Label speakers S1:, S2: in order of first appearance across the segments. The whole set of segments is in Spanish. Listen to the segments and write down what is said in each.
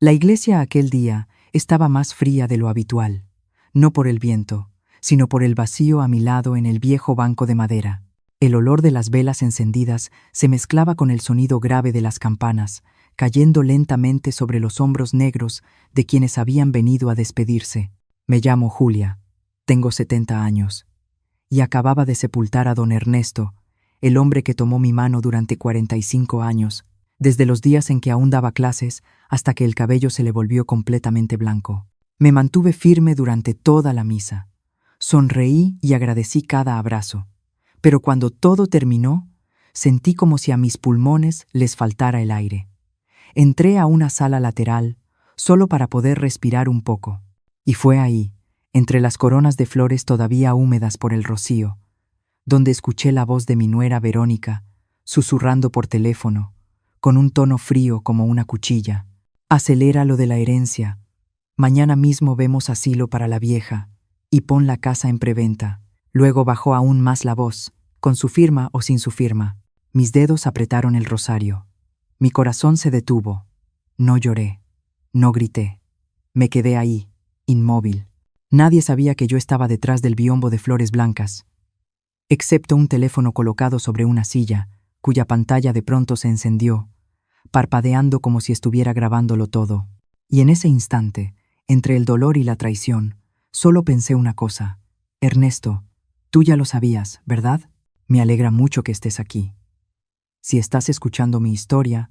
S1: La iglesia aquel día estaba más fría de lo habitual, no por el viento, sino por el vacío a mi lado en el viejo banco de madera. El olor de las velas encendidas se mezclaba con el sonido grave de las campanas, cayendo lentamente sobre los hombros negros de quienes habían venido a despedirse. Me llamo Julia, tengo 70 años, y acababa de sepultar a don Ernesto, el hombre que tomó mi mano durante 45 años, desde los días en que aún daba clases hasta que el cabello se le volvió completamente blanco. Me mantuve firme durante toda la misa. Sonreí y agradecí cada abrazo. Pero cuando todo terminó, sentí como si a mis pulmones les faltara el aire. Entré a una sala lateral, solo para poder respirar un poco. Y fue ahí, entre las coronas de flores todavía húmedas por el rocío, donde escuché la voz de mi nuera Verónica, susurrando por teléfono, con un tono frío como una cuchilla. Acelera lo de la herencia. Mañana mismo vemos asilo para la vieja, y pon la casa en preventa. Luego bajó aún más la voz, con su firma o sin su firma. Mis dedos apretaron el rosario. Mi corazón se detuvo. No lloré, no grité. Me quedé ahí, inmóvil. Nadie sabía que yo estaba detrás del biombo de flores blancas, excepto un teléfono colocado sobre una silla, cuya pantalla de pronto se encendió, parpadeando como si estuviera grabándolo todo. Y en ese instante, entre el dolor y la traición, solo pensé una cosa. Ernesto, tú ya lo sabías, ¿verdad? Me alegra mucho que estés aquí. Si estás escuchando mi historia,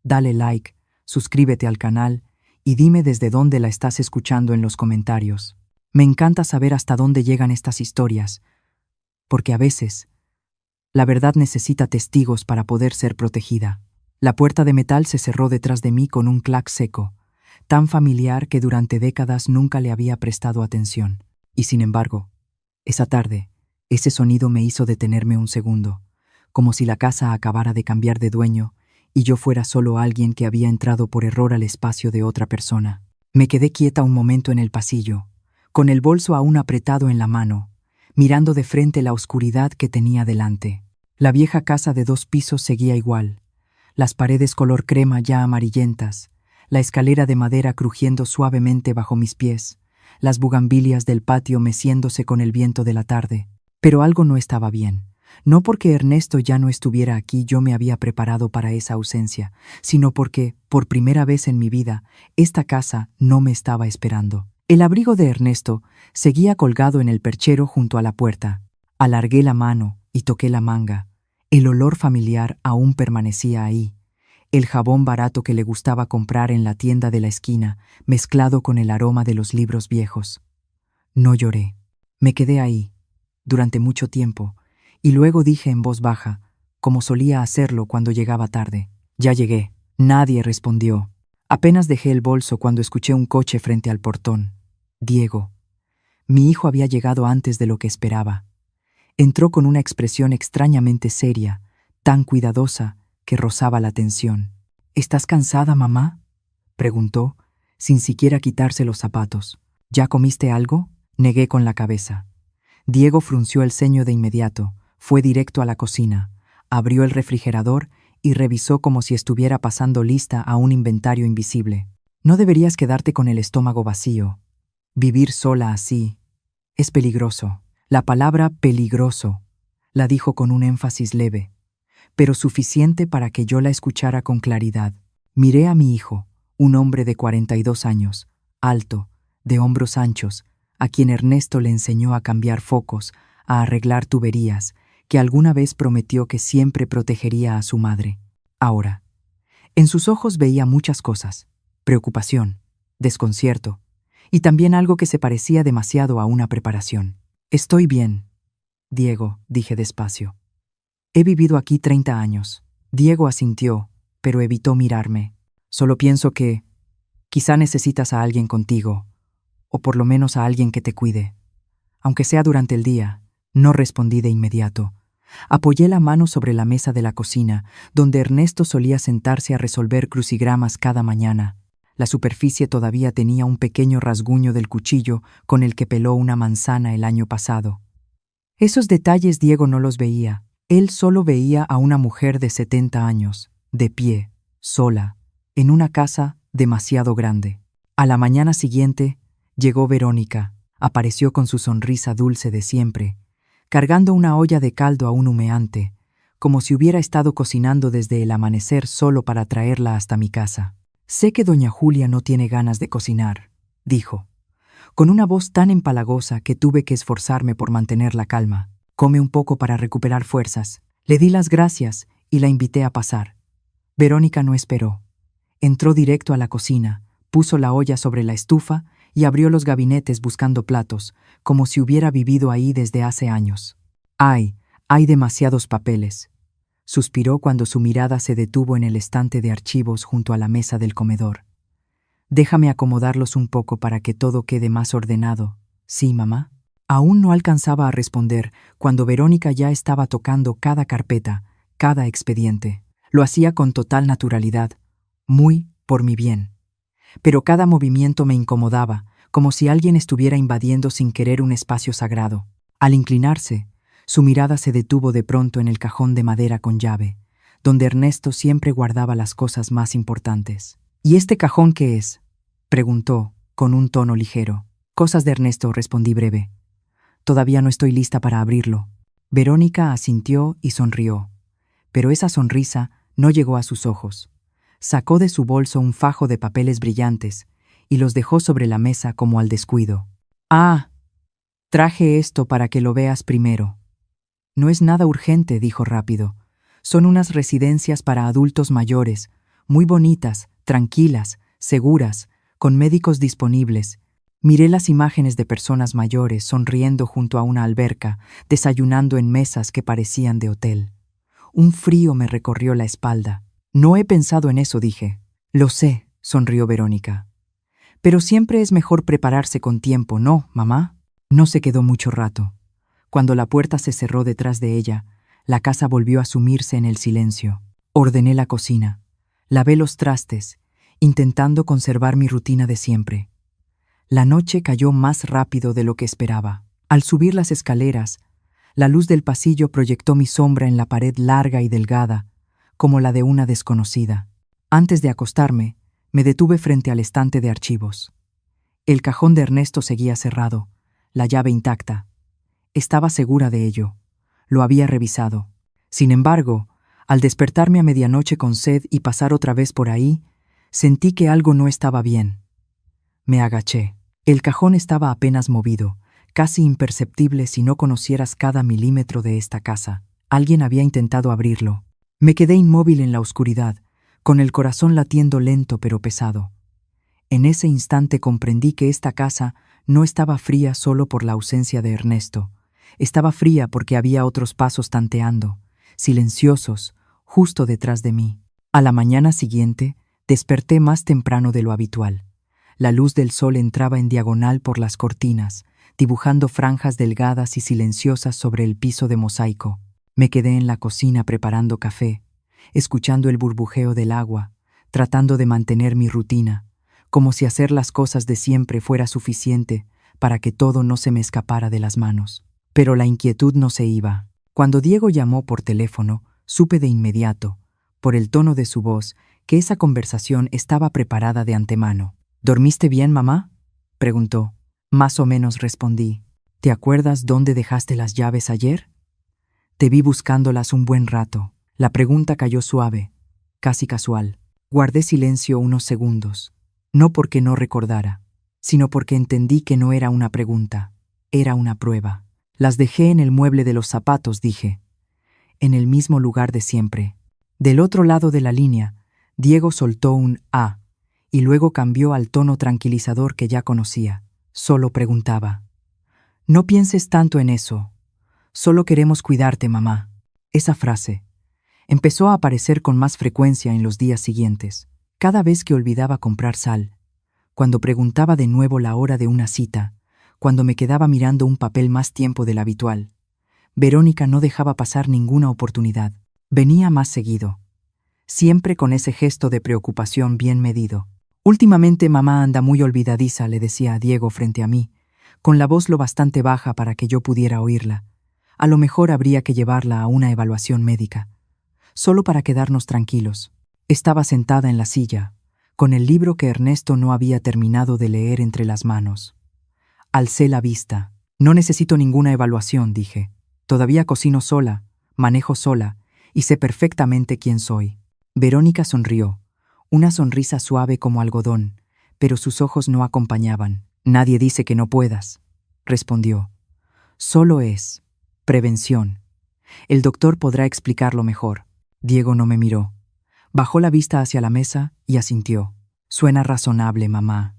S1: dale like, suscríbete al canal y dime desde dónde la estás escuchando en los comentarios. Me encanta saber hasta dónde llegan estas historias, porque a veces la verdad necesita testigos para poder ser protegida. La puerta de metal se cerró detrás de mí con un clac seco, tan familiar que durante décadas nunca le había prestado atención. Y sin embargo, esa tarde, ese sonido me hizo detenerme un segundo, como si la casa acabara de cambiar de dueño y yo fuera solo alguien que había entrado por error al espacio de otra persona. Me quedé quieta un momento en el pasillo, con el bolso aún apretado en la mano, mirando de frente la oscuridad que tenía delante. La vieja casa de 2 pisos seguía igual, las paredes color crema ya amarillentas, la escalera de madera crujiendo suavemente bajo mis pies, las bugambilias del patio meciéndose con el viento de la tarde. Pero algo no estaba bien. No porque Ernesto ya no estuviera aquí yo me había preparado para esa ausencia, sino porque, por primera vez en mi vida, esta casa no me estaba esperando. El abrigo de Ernesto seguía colgado en el perchero junto a la puerta. Alargué la mano y toqué la manga. El olor familiar aún permanecía ahí. El jabón barato que le gustaba comprar en la tienda de la esquina, mezclado con el aroma de los libros viejos. No lloré. Me quedé ahí, durante mucho tiempo, y luego dije en voz baja, como solía hacerlo cuando llegaba tarde: «Ya llegué». Nadie respondió. Apenas dejé el bolso cuando escuché un coche frente al portón. Diego. Mi hijo había llegado antes de lo que esperaba. Entró con una expresión extrañamente seria, tan cuidadosa que rozaba la tensión. «¿Estás cansada, mamá?», preguntó, sin siquiera quitarse los zapatos. «¿Ya comiste algo?». Negué con la cabeza. Diego frunció el ceño de inmediato, fue directo a la cocina, abrió el refrigerador y revisó como si estuviera pasando lista a un inventario invisible. «No deberías quedarte con el estómago vacío. Vivir sola así es peligroso». La palabra peligroso la dijo con un énfasis leve, pero suficiente para que yo la escuchara con claridad. Miré a mi hijo, un hombre de 42 años, alto, de hombros anchos, a quien Ernesto le enseñó a cambiar focos, a arreglar tuberías, que alguna vez prometió que siempre protegería a su madre. Ahora, en sus ojos veía muchas cosas: preocupación, desconcierto, y también algo que se parecía demasiado a una preparación. «Estoy bien, Diego», dije despacio. «He vivido aquí 30 años». Diego asintió, pero evitó mirarme. «Solo pienso que quizá necesitas a alguien contigo, o por lo menos a alguien que te cuide. Aunque sea durante el día». No respondí de inmediato. Apoyé la mano sobre la mesa de la cocina, donde Ernesto solía sentarse a resolver crucigramas cada mañana. La superficie todavía tenía un pequeño rasguño del cuchillo con el que peló una manzana el año pasado. Esos detalles Diego no los veía. Él solo veía a una mujer de 70 años, de pie, sola, en una casa demasiado grande. A la mañana siguiente, llegó Verónica. Apareció con su sonrisa dulce de siempre, cargando una olla de caldo aún humeante, como si hubiera estado cocinando desde el amanecer solo para traerla hasta mi casa. «Sé que doña Julia no tiene ganas de cocinar», dijo, con una voz tan empalagosa que tuve que esforzarme por mantener la calma. «Come un poco para recuperar fuerzas». Le di las gracias y la invité a pasar. Verónica no esperó. Entró directo a la cocina, puso la olla sobre la estufa y abrió los gabinetes buscando platos, como si hubiera vivido ahí desde hace años. «Hay demasiados papeles», suspiró cuando su mirada se detuvo en el estante de archivos junto a la mesa del comedor. «Déjame acomodarlos un poco para que todo quede más ordenado. ¿Sí, mamá?» Aún no alcanzaba a responder cuando Verónica ya estaba tocando cada carpeta, cada expediente. Lo hacía con total naturalidad, muy por mi bien. Pero cada movimiento me incomodaba, como si alguien estuviera invadiendo sin querer un espacio sagrado. Al inclinarse, su mirada se detuvo de pronto en el cajón de madera con llave, donde Ernesto siempre guardaba las cosas más importantes. «¿Y este cajón qué es?», preguntó, con un tono ligero. «Cosas de Ernesto», respondí breve. «Todavía no estoy lista para abrirlo». Verónica asintió y sonrió, pero esa sonrisa no llegó a sus ojos. Sacó de su bolso un fajo de papeles brillantes y los dejó sobre la mesa como al descuido. «Ah, traje esto para que lo veas primero». «No es nada urgente», dijo rápido. «Son unas residencias para adultos mayores, muy bonitas, tranquilas, seguras, con médicos disponibles». Miré las imágenes de personas mayores sonriendo junto a una alberca, desayunando en mesas que parecían de hotel. Un frío me recorrió la espalda. «No he pensado en eso», dije. «Lo sé», sonrió Verónica. «Pero siempre es mejor prepararse con tiempo, ¿no, mamá?» No se quedó mucho rato. Cuando la puerta se cerró detrás de ella, la casa volvió a sumirse en el silencio. Ordené la cocina, lavé los trastes, intentando conservar mi rutina de siempre. La noche cayó más rápido de lo que esperaba. Al subir las escaleras, la luz del pasillo proyectó mi sombra en la pared larga y delgada, como la de una desconocida. Antes de acostarme, me detuve frente al estante de archivos. El cajón de Ernesto seguía cerrado, la llave intacta. Estaba segura de ello. Lo había revisado. Sin embargo, al despertarme a medianoche con sed y pasar otra vez por ahí, sentí que algo no estaba bien. Me agaché. El cajón estaba apenas movido, casi imperceptible si no conocieras cada milímetro de esta casa. Alguien había intentado abrirlo. Me quedé inmóvil en la oscuridad, con el corazón latiendo lento pero pesado. En ese instante comprendí que esta casa no estaba fría solo por la ausencia de Ernesto. Estaba fría porque había otros pasos tanteando, silenciosos, justo detrás de mí. A la mañana siguiente, desperté más temprano de lo habitual. La luz del sol entraba en diagonal por las cortinas, dibujando franjas delgadas y silenciosas sobre el piso de mosaico. Me quedé en la cocina preparando café, escuchando el burbujeo del agua, tratando de mantener mi rutina, como si hacer las cosas de siempre fuera suficiente para que todo no se me escapara de las manos. Pero la inquietud no se iba. Cuando Diego llamó por teléfono, supe de inmediato, por el tono de su voz, que esa conversación estaba preparada de antemano. «¿Dormiste bien, mamá?», preguntó. «Más o menos», respondí. «¿Te acuerdas dónde dejaste las llaves ayer?» «Te vi buscándolas un buen rato». La pregunta cayó suave, casi casual. Guardé silencio unos segundos, no porque no recordara, sino porque entendí que no era una pregunta, era una prueba. «Las dejé en el mueble de los zapatos», dije. «En el mismo lugar de siempre». Del otro lado de la línea, Diego soltó un «ah», y luego cambió al tono tranquilizador que ya conocía. Solo preguntaba: «No pienses tanto en eso. Solo queremos cuidarte, mamá». Esa frase empezó a aparecer con más frecuencia en los días siguientes. Cada vez que olvidaba comprar sal, cuando preguntaba de nuevo la hora de una cita, cuando me quedaba mirando un papel más tiempo del habitual, Verónica no dejaba pasar ninguna oportunidad. Venía más seguido, siempre con ese gesto de preocupación bien medido. «Últimamente mamá anda muy olvidadiza», le decía a Diego frente a mí, con la voz lo bastante baja para que yo pudiera oírla. «A lo mejor habría que llevarla a una evaluación médica, solo para quedarnos tranquilos». Estaba sentada en la silla, con el libro que Ernesto no había terminado de leer entre las manos. Alcé la vista. No necesito ninguna evaluación, dije. Todavía cocino sola, manejo sola, y sé perfectamente quién soy. Verónica sonrió, una sonrisa suave como algodón, pero sus ojos no acompañaban. Nadie dice que no puedas, respondió. Solo es prevención. El doctor podrá explicarlo mejor. Diego no me miró. Bajó la vista hacia la mesa y asintió. Suena razonable, mamá.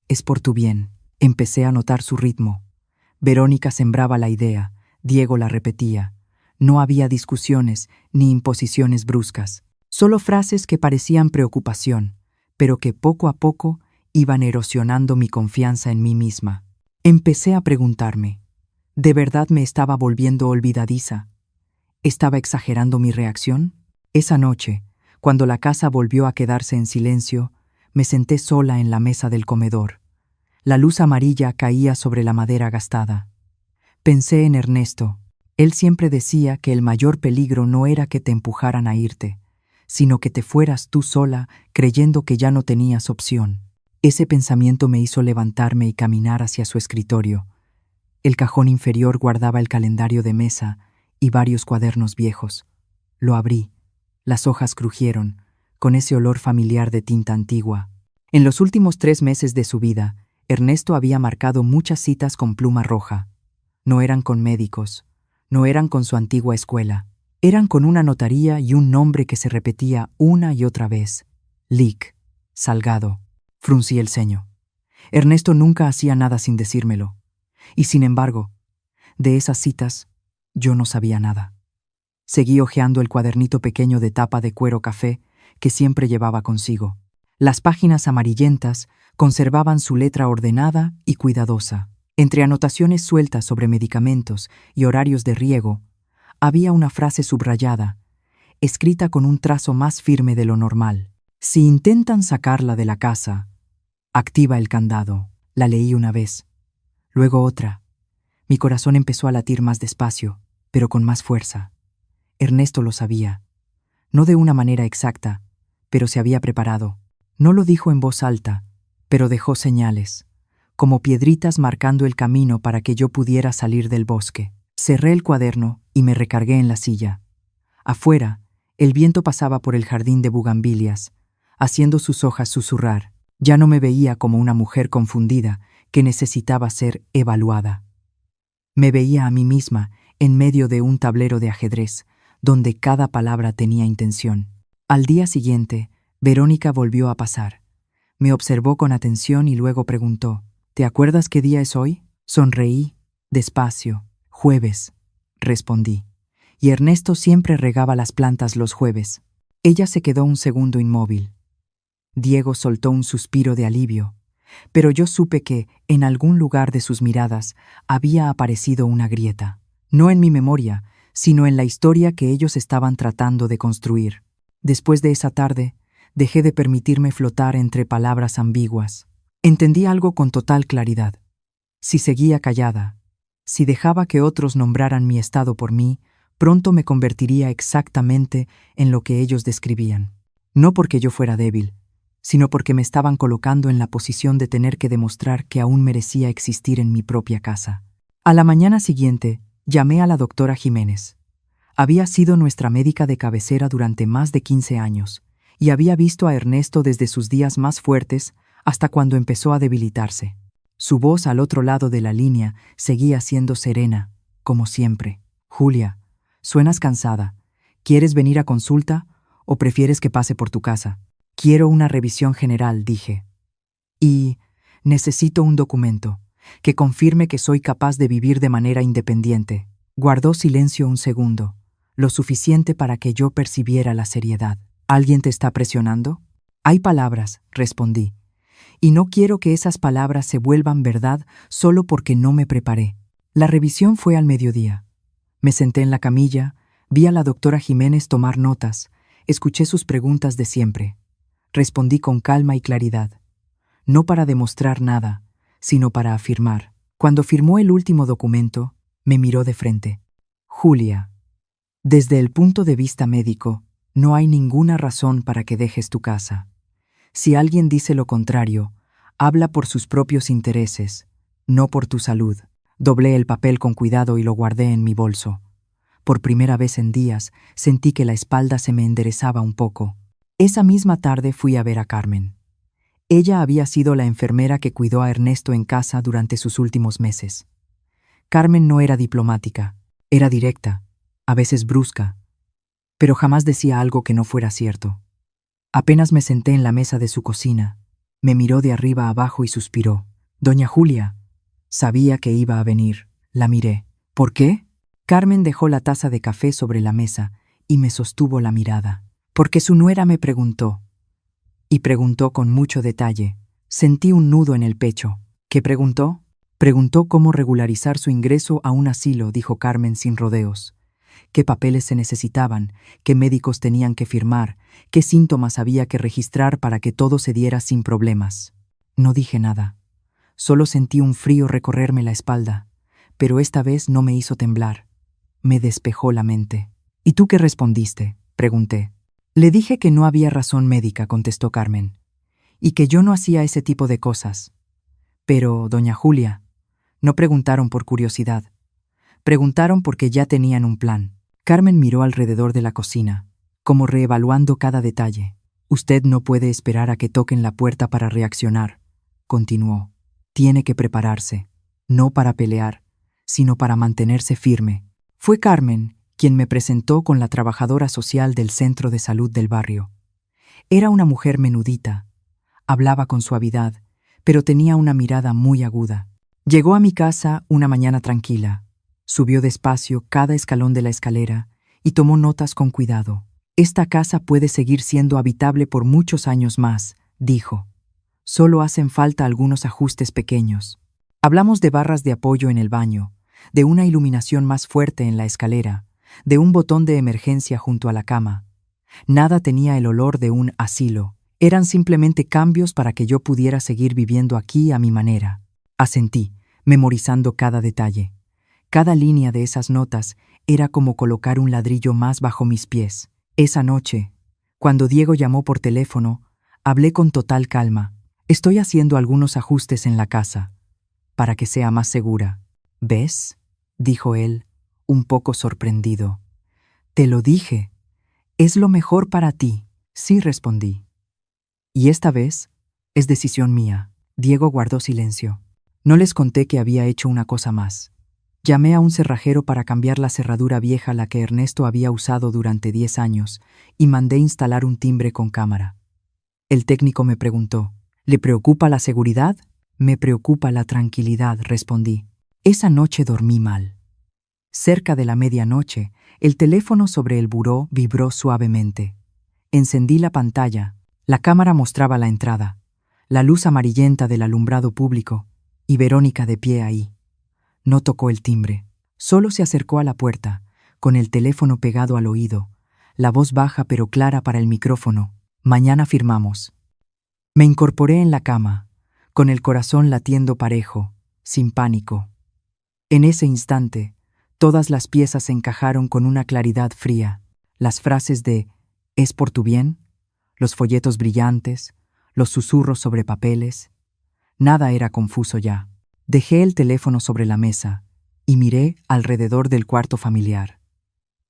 S1: Es por tu bien. Empecé a notar su ritmo. Verónica sembraba la idea, Diego la repetía. No había discusiones ni imposiciones bruscas, solo frases que parecían preocupación, pero que poco a poco iban erosionando mi confianza en mí misma. Empecé a preguntarme, ¿de verdad me estaba volviendo olvidadiza? ¿Estaba exagerando mi reacción? Esa noche, cuando la casa volvió a quedarse en silencio, me senté sola en la mesa del comedor. La luz amarilla caía sobre la madera gastada. Pensé en Ernesto. Él siempre decía que el mayor peligro no era que te empujaran a irte, sino que te fueras tú sola creyendo que ya no tenías opción. Ese pensamiento me hizo levantarme y caminar hacia su escritorio. El cajón inferior guardaba el calendario de mesa y varios cuadernos viejos. Lo abrí. Las hojas crujieron, con ese olor familiar de tinta antigua. En los últimos 3 meses de su vida, Ernesto había marcado muchas citas con pluma roja. No eran con médicos, no eran con su antigua escuela. Eran con una notaría y un nombre que se repetía una y otra vez. Lic, Salgado. Fruncí el ceño. Ernesto nunca hacía nada sin decírmelo. Y sin embargo, de esas citas, yo no sabía nada. Seguí hojeando el cuadernito pequeño de tapa de cuero café que siempre llevaba consigo. Las páginas amarillentas conservaban su letra ordenada y cuidadosa. Entre anotaciones sueltas sobre medicamentos y horarios de riego, había una frase subrayada, escrita con un trazo más firme de lo normal. Si intentan sacarla de la casa, activa el candado. La leí una vez, luego otra. Mi corazón empezó a latir más despacio, pero con más fuerza. Ernesto lo sabía. No de una manera exacta, pero se había preparado. No lo dijo en voz alta, pero dejó señales, como piedritas marcando el camino para que yo pudiera salir del bosque. Cerré el cuaderno y me recargué en la silla. Afuera, el viento pasaba por el jardín de bugambilias, haciendo sus hojas susurrar. Ya no me veía como una mujer confundida que necesitaba ser evaluada. Me veía a mí misma en medio de un tablero de ajedrez, donde cada palabra tenía intención. Al día siguiente, Verónica volvió a pasar. Me observó con atención y luego preguntó, ¿te acuerdas qué día es hoy? Sonreí, despacio. Jueves, respondí. Y Ernesto siempre regaba las plantas los jueves. Ella se quedó un segundo inmóvil. Diego soltó un suspiro de alivio, pero yo supe que, en algún lugar de sus miradas, había aparecido una grieta. No en mi memoria, sino en la historia que ellos estaban tratando de construir. Después de esa tarde, dejé de permitirme flotar entre palabras ambiguas. Entendí algo con total claridad. Si seguía callada, si dejaba que otros nombraran mi estado por mí, pronto me convertiría exactamente en lo que ellos describían. No porque yo fuera débil, sino porque me estaban colocando en la posición de tener que demostrar que aún merecía existir en mi propia casa. A la mañana siguiente, llamé a la doctora Jiménez. Había sido nuestra médica de cabecera durante más de 15 años, y había visto a Ernesto desde sus días más fuertes hasta cuando empezó a debilitarse. Su voz al otro lado de la línea seguía siendo serena, como siempre. Julia, suenas cansada. ¿Quieres venir a consulta o prefieres que pase por tu casa? Quiero una revisión general, dije. Y necesito un documento que confirme que soy capaz de vivir de manera independiente. Guardó silencio un segundo, lo suficiente para que yo percibiera la seriedad. ¿Alguien te está presionando? Hay palabras, respondí, y no quiero que esas palabras se vuelvan verdad solo porque no me preparé. La revisión fue al mediodía. Me senté en la camilla, vi a la doctora Jiménez tomar notas, escuché sus preguntas de siempre. Respondí con calma y claridad, no para demostrar nada, sino para afirmar. Cuando firmó el último documento, me miró de frente. Julia, desde el punto de vista médico, no hay ninguna razón para que dejes tu casa. Si alguien dice lo contrario, habla por sus propios intereses, no por tu salud. Doblé el papel con cuidado y lo guardé en mi bolso. Por primera vez en días, sentí que la espalda se me enderezaba un poco. Esa misma tarde fui a ver a Carmen. Ella había sido la enfermera que cuidó a Ernesto en casa durante sus últimos meses. Carmen no era diplomática, era directa, a veces brusca, pero jamás decía algo que no fuera cierto. Apenas me senté en la mesa de su cocina, me miró de arriba a abajo y suspiró. «Doña Julia». Sabía que iba a venir. La miré. «¿Por qué?». Carmen dejó la taza de café sobre la mesa y me sostuvo la mirada. «Porque su nuera me preguntó». Y preguntó con mucho detalle. Sentí un nudo en el pecho. «¿Qué preguntó?». «Preguntó cómo regularizar su ingreso a un asilo», dijo Carmen sin rodeos. «Qué papeles se necesitaban, qué médicos tenían que firmar, qué síntomas había que registrar para que todo se diera sin problemas». No dije nada. Solo sentí un frío recorrerme la espalda, pero esta vez no me hizo temblar. Me despejó la mente. «¿Y tú qué respondiste?», pregunté. «Le dije que no había razón médica», contestó Carmen, «y que yo no hacía ese tipo de cosas». «Pero, doña Julia», no preguntaron por curiosidad. Preguntaron porque ya tenían un plan. Carmen miró alrededor de la cocina, como reevaluando cada detalle. «Usted no puede esperar a que toquen la puerta para reaccionar», continuó. «Tiene que prepararse, no para pelear, sino para mantenerse firme». Fue Carmen quien me presentó con la trabajadora social del centro de salud del barrio. Era una mujer menudita, hablaba con suavidad, pero tenía una mirada muy aguda. Llegó a mi casa una mañana tranquila, subió despacio cada escalón de la escalera y tomó notas con cuidado. «Esta casa puede seguir siendo habitable por muchos años más», dijo. «Solo hacen falta algunos ajustes pequeños». Hablamos de barras de apoyo en el baño, de una iluminación más fuerte en la escalera, de un botón de emergencia junto a la cama. Nada tenía el olor de un asilo. Eran simplemente cambios para que yo pudiera seguir viviendo aquí a mi manera. Asentí, memorizando cada detalle. Cada línea de esas notas era como colocar un ladrillo más bajo mis pies. Esa noche, cuando Diego llamó por teléfono, hablé con total calma. «Estoy haciendo algunos ajustes en la casa, para que sea más segura». «¿Ves?», dijo él, un poco sorprendido. «Te lo dije. Es lo mejor para ti». «Sí», respondí. «Y esta vez es decisión mía». Diego guardó silencio. No les conté que había hecho una cosa más. Llamé a un cerrajero para cambiar la cerradura vieja, la que Ernesto había usado durante 10 años, y mandé instalar un timbre con cámara. El técnico me preguntó: «¿Le preocupa la seguridad?». «Me preocupa la tranquilidad», respondí. Esa noche dormí mal. Cerca de la medianoche, el teléfono sobre el buró vibró suavemente. Encendí la pantalla. La cámara mostraba la entrada, la luz amarillenta del alumbrado público, y Verónica de pie ahí. No tocó el timbre. Solo se acercó a la puerta, con el teléfono pegado al oído, la voz baja pero clara para el micrófono. «Mañana firmamos». Me incorporé en la cama, con el corazón latiendo parejo, sin pánico. En ese instante, todas las piezas se encajaron con una claridad fría. Las frases de «¿es por tu bien?», los folletos brillantes, los susurros sobre papeles. Nada era confuso ya. Dejé el teléfono sobre la mesa y miré alrededor del cuarto familiar.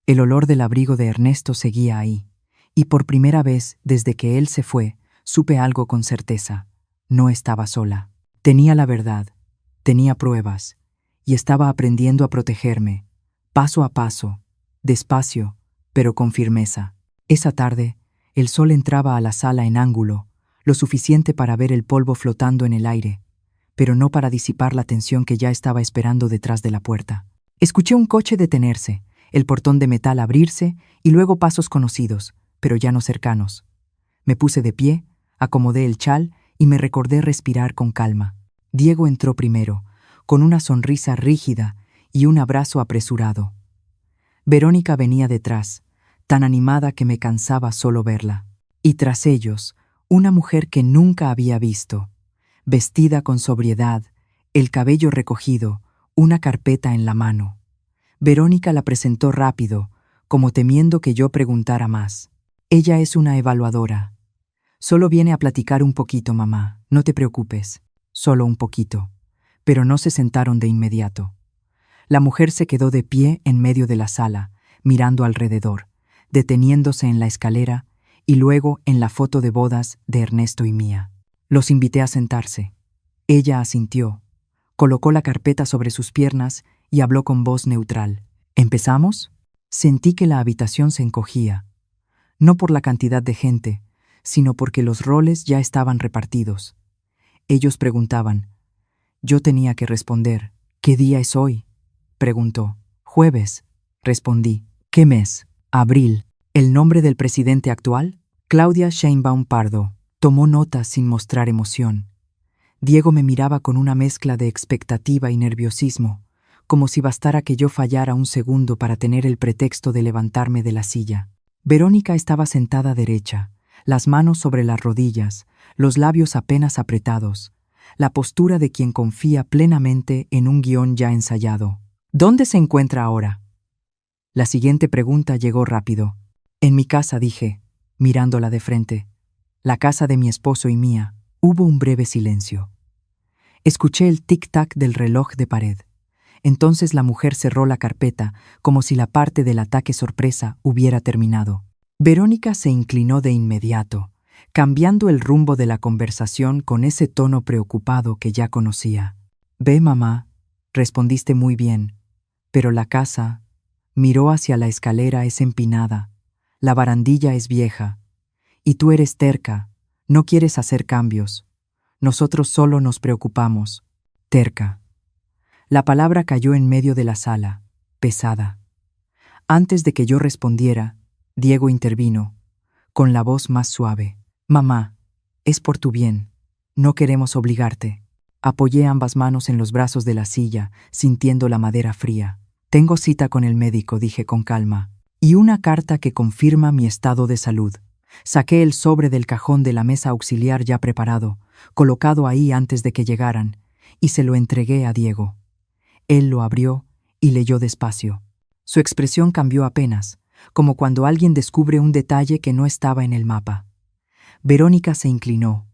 S1: El olor del abrigo de Ernesto seguía ahí, y por primera vez desde que él se fue, supe algo con certeza. No estaba sola. Tenía la verdad, tenía pruebas, y estaba aprendiendo a protegerme, paso a paso, despacio, pero con firmeza. Esa tarde, el sol entraba a la sala en ángulo, lo suficiente para ver el polvo flotando en el aire, pero no para disipar la tensión que ya estaba esperando detrás de la puerta. Escuché un coche detenerse, el portón de metal abrirse y luego pasos conocidos, pero ya no cercanos. Me puse de pie, acomodé el chal y me recordé respirar con calma. Diego entró primero, con una sonrisa rígida y un abrazo apresurado. Verónica venía detrás, tan animada que me cansaba solo verla. Y tras ellos, una mujer que nunca había visto, vestida con sobriedad, el cabello recogido, una carpeta en la mano. Verónica la presentó rápido, como temiendo que yo preguntara más. «Ella es una evaluadora. Solo viene a platicar un poquito, mamá. No te preocupes. Solo un poquito. Pero no se sentaron de inmediato. La mujer se quedó de pie en medio de la sala, mirando alrededor, deteniéndose en la escalera y luego en la foto de bodas de Ernesto y mía. Los invité a sentarse. Ella asintió, colocó la carpeta sobre sus piernas y habló con voz neutral. ¿Empezamos? Sentí que la habitación se encogía, no por la cantidad de gente, sino porque los roles ya estaban repartidos. Ellos preguntaban. Yo tenía que responder. ¿Qué día es hoy? Preguntó. Jueves, respondí. ¿Qué mes? Abril. ¿El nombre del presidente actual? Claudia Sheinbaum Pardo. Tomó nota sin mostrar emoción. Diego me miraba con una mezcla de expectativa y nerviosismo, como si bastara que yo fallara un segundo para tener el pretexto de levantarme de la silla. Verónica estaba sentada derecha, las manos sobre las rodillas, los labios apenas apretados, la postura de quien confía plenamente en un guión ya ensayado. ¿Dónde se encuentra ahora? La siguiente pregunta llegó rápido. En mi casa, dije, mirándola de frente. La casa de mi esposo y mía. Hubo un breve silencio. Escuché el tic-tac del reloj de pared. Entonces la mujer cerró la carpeta, como si la parte del ataque sorpresa hubiera terminado. Verónica se inclinó de inmediato, cambiando el rumbo de la conversación con ese tono preocupado que ya conocía. Ve, mamá, respondiste muy bien, pero la casa, miró hacia la escalera, es empinada, la barandilla es vieja, y tú eres terca, no quieres hacer cambios. Nosotros solo nos preocupamos. Terca. La palabra cayó en medio de la sala, pesada. Antes de que yo respondiera, Diego intervino, con la voz más suave. Mamá, es por tu bien. No queremos obligarte. Apoyé ambas manos en los brazos de la silla, sintiendo la madera fría. Tengo cita con el médico, dije con calma, y una carta que confirma mi estado de salud. Saqué el sobre del cajón de la mesa auxiliar ya preparado, colocado ahí antes de que llegaran, y se lo entregué a Diego. Él lo abrió y leyó despacio. Su expresión cambió apenas, como cuando alguien descubre un detalle que no estaba en el mapa. Verónica se inclinó,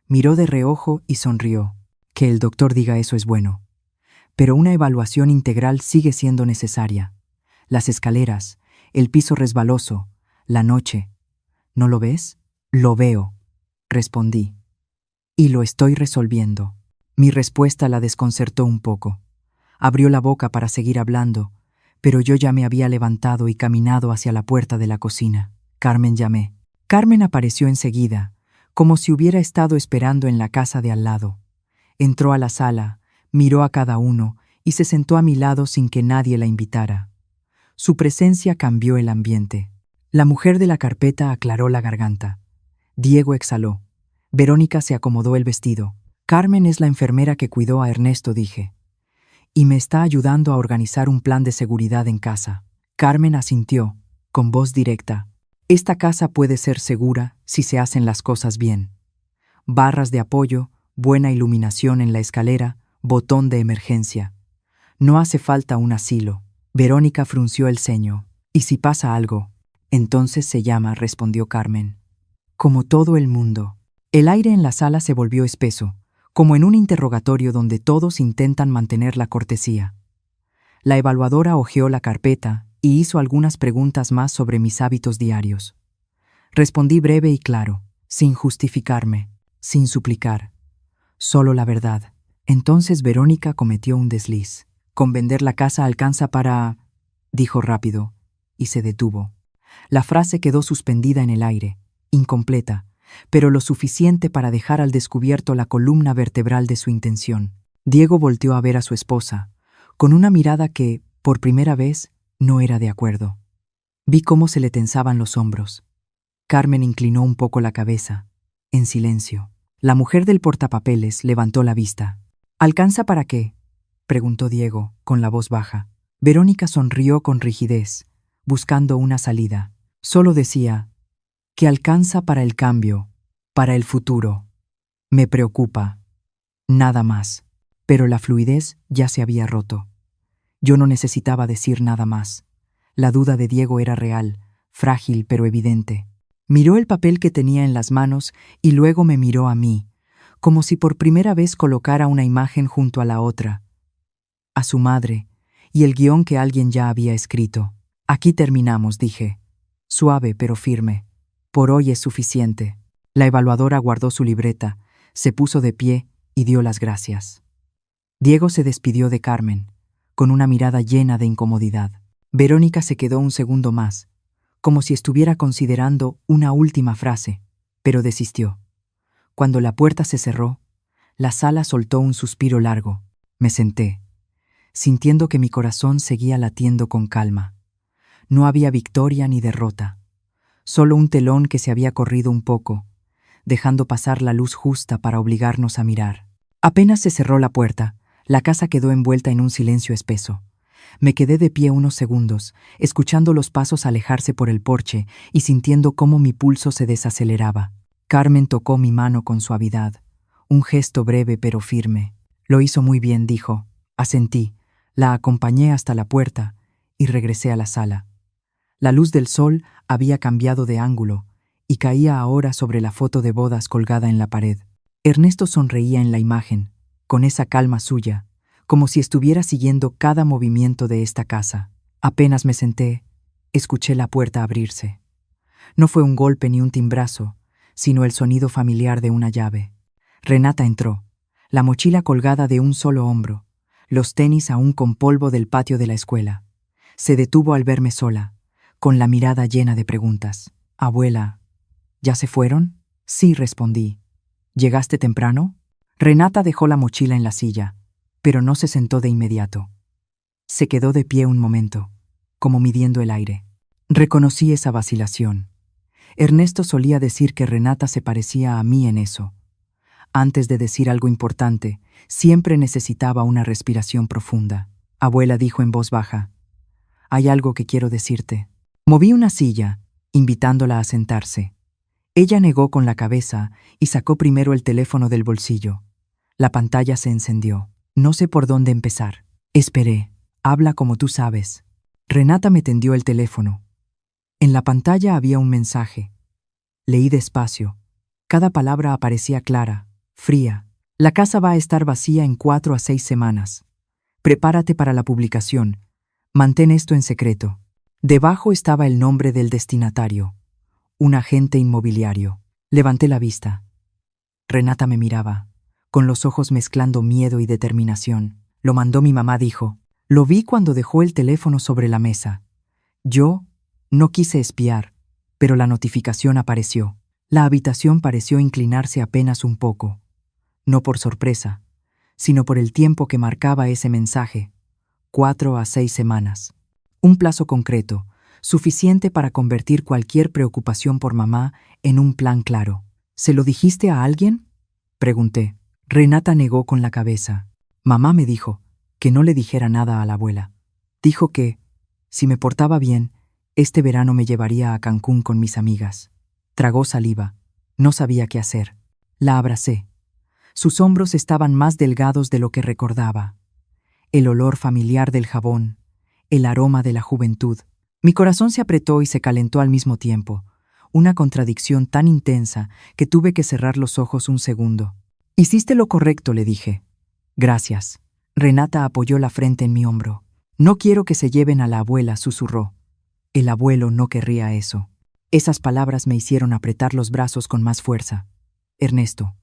S1: miró de reojo y sonrió. Que el doctor diga eso es bueno. Pero una evaluación integral sigue siendo necesaria. Las escaleras, el piso resbaloso, la noche. ¿No lo ves? Lo veo, respondí. Y lo estoy resolviendo. Mi respuesta la desconcertó un poco. Abrió la boca para seguir hablando, pero yo ya me había levantado y caminado hacia la puerta de la cocina. Carmen llamé. Carmen apareció enseguida, como si hubiera estado esperando en la casa de al lado. Entró a la sala, miró a cada uno y se sentó a mi lado sin que nadie la invitara. Su presencia cambió el ambiente. La mujer de la carpeta aclaró la garganta. Diego exhaló. Verónica se acomodó el vestido. Carmen es la enfermera que cuidó a Ernesto, dije. Y me está ayudando a organizar un plan de seguridad en casa. Carmen asintió, con voz directa. Esta casa puede ser segura si se hacen las cosas bien. Barras de apoyo, buena iluminación en la escalera, botón de emergencia. No hace falta un asilo. Verónica frunció el ceño. ¿Y si pasa algo? Entonces se llama, respondió Carmen. Como todo el mundo. El aire en la sala se volvió espeso, como en un interrogatorio donde todos intentan mantener la cortesía. La evaluadora hojeó la carpeta y hizo algunas preguntas más sobre mis hábitos diarios. Respondí breve y claro, sin justificarme, sin suplicar. Solo la verdad. Entonces Verónica cometió un desliz. Con vender la casa alcanza para... dijo rápido, y se detuvo. La frase quedó suspendida en el aire, incompleta, pero lo suficiente para dejar al descubierto la columna vertebral de su intención. Diego volteó a ver a su esposa, con una mirada que, por primera vez, no era de acuerdo. Vi cómo se le tensaban los hombros. Carmen inclinó un poco la cabeza, en silencio. La mujer del portapapeles levantó la vista. ¿Alcanza para qué?, preguntó Diego, con la voz baja. Verónica sonrió con rigidez, buscando una salida. Solo decía, que alcanza para el cambio, para el futuro. Me preocupa. Nada más. Pero la fluidez ya se había roto. Yo no necesitaba decir nada más. La duda de Diego era real, frágil pero evidente. Miró el papel que tenía en las manos y luego me miró a mí, como si por primera vez colocara una imagen junto a la otra, a su madre, y el guión que alguien ya había escrito. Aquí terminamos, dije, suave pero firme. Por hoy es suficiente. La evaluadora guardó su libreta, se puso de pie y dio las gracias. Diego se despidió de Carmen, con una mirada llena de incomodidad. Verónica se quedó un segundo más, como si estuviera considerando una última frase, pero desistió. Cuando la puerta se cerró, la sala soltó un suspiro largo. Me senté, sintiendo que mi corazón seguía latiendo con calma. No había victoria ni derrota, solo un telón que se había corrido un poco, dejando pasar la luz justa para obligarnos a mirar. Apenas se cerró la puerta, la casa quedó envuelta en un silencio espeso. Me quedé de pie unos segundos, escuchando los pasos alejarse por el porche y sintiendo cómo mi pulso se desaceleraba. Carmen tocó mi mano con suavidad, un gesto breve pero firme. Lo hizo muy bien, dijo. Asentí, la acompañé hasta la puerta y regresé a la sala. La luz del sol había cambiado de ángulo y caía ahora sobre la foto de bodas colgada en la pared. Ernesto sonreía en la imagen, con esa calma suya, como si estuviera siguiendo cada movimiento de esta casa. Apenas me senté, escuché la puerta abrirse. No fue un golpe ni un timbrazo, sino el sonido familiar de una llave. Renata entró, la mochila colgada de un solo hombro, los tenis aún con polvo del patio de la escuela. Se detuvo al verme sola, con la mirada llena de preguntas. «Abuela, ¿ya se fueron?» «Sí», respondí. «¿Llegaste temprano?» Renata dejó la mochila en la silla, pero no se sentó de inmediato. Se quedó de pie un momento, como midiendo el aire. Reconocí esa vacilación. Ernesto solía decir que Renata se parecía a mí en eso. Antes de decir algo importante, siempre necesitaba una respiración profunda. «Abuela», dijo en voz baja, «hay algo que quiero decirte». Moví una silla, invitándola a sentarse. Ella negó con la cabeza y sacó primero el teléfono del bolsillo. La pantalla se encendió. No sé por dónde empezar. Esperé. «Habla como tú sabes». Renata me tendió el teléfono. En la pantalla había un mensaje. Leí despacio. Cada palabra aparecía clara, fría. «La casa va a estar vacía en 4 a 6 semanas. Prepárate para la publicación. Mantén esto en secreto». Debajo estaba el nombre del destinatario, un agente inmobiliario. Levanté la vista. Renata me miraba, con los ojos mezclando miedo y determinación. «Lo mandó mi mamá», dijo. Lo vi cuando dejó el teléfono sobre la mesa. Yo no quise espiar, pero la notificación apareció. La habitación pareció inclinarse apenas un poco. No por sorpresa, sino por el tiempo que marcaba ese mensaje. 4 a 6 semanas. Un plazo concreto, suficiente para convertir cualquier preocupación por mamá en un plan claro. «¿Se lo dijiste a alguien?», pregunté. Renata negó con la cabeza. «Mamá me dijo que no le dijera nada a la abuela. Dijo que, si me portaba bien, este verano me llevaría a Cancún con mis amigas». Tragó saliva. No sabía qué hacer. La abracé. Sus hombros estaban más delgados de lo que recordaba. El olor familiar del jabón, el aroma de la juventud. Mi corazón se apretó y se calentó al mismo tiempo, una contradicción tan intensa que tuve que cerrar los ojos un segundo. «Hiciste lo correcto», le dije. «Gracias». Renata apoyó la frente en mi hombro. «No quiero que se lleven a la abuela», susurró. El abuelo no querría eso. Esas palabras me hicieron apretar los brazos con más fuerza. Ernesto.